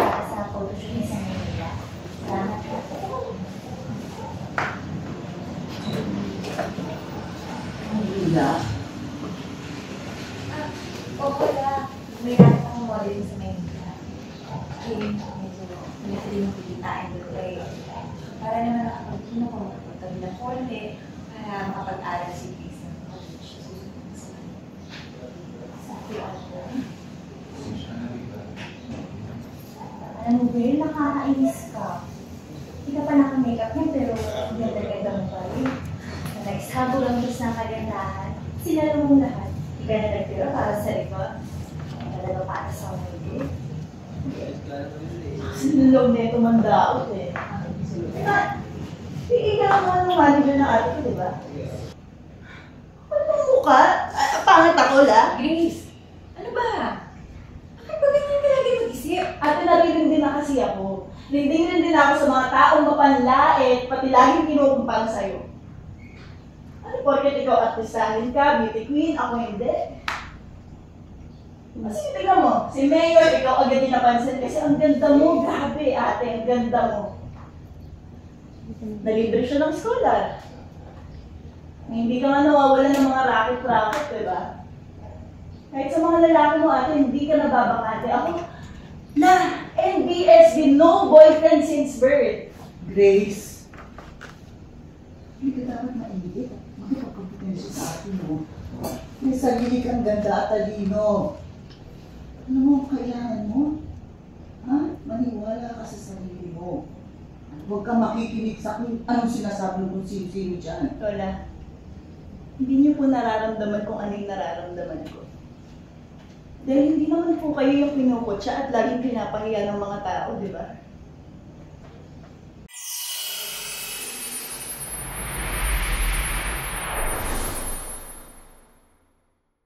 para sa photoshoot niya sa Manila. Salamat po. Manila? Opo na, may nakita akong model sa Manila. Medyo din yung pikitain doon kayo. Para naman nakapagkino ko magpapagtabi ng konti para makapag-aral si Grace ng college. Sabi ako. Alam mo, Will, nakakainis ka. Hindi ka pa naka-makeup niya pero ganda-ganda mo pa rin. Nagsabog ang Diyos ng kagandahan. Sinalo mong lahat. Hindi ka na nagtira para sa likod. Talaga para sa mga Sinulog na ito mandaot eh. Hindi ka naman ng manager ng ate ko, di ba? Ano bang mukha? Pangit ako, la? Grace, ano ba? Bakit ba ganyan ka lagi mag-isip? Ate, narinig din na kasi ako. Ninding din ako sa mga taong mapanlait, pati laging kinukumpara sa'yo. Ano porket ikaw artistahin ka, beauty queen, ako hindi? Kasi tingnan mo, si Mayor, ikaw agad din napansin kasi ang ganda mo, grabe ate, ang ganda mo. Nalibre siya ng scholar. Hindi ka nga nawawala ng mga racket-racket, diba? Kahit sa mga lalaki mo ate, hindi ka nababakate. Ako, na NBSB, no boyfriend since birth. Grace, hindi ka dapat mainggit. Makipagkompetensya sa atin mo. May sarili kang ganda at talino. Ano mo ang kailangan mo? Ha? Maniwala ka sa sarili mo. At huwag kang makikinig sa kung anong sinasabi ng kung sino-sino dyan. Lola, hindi niyo po nararamdaman kung anong nararamdaman ko. Dahil hindi naman po kayo yung pinukot siya at laging pinapahiya ng mga tao, di ba?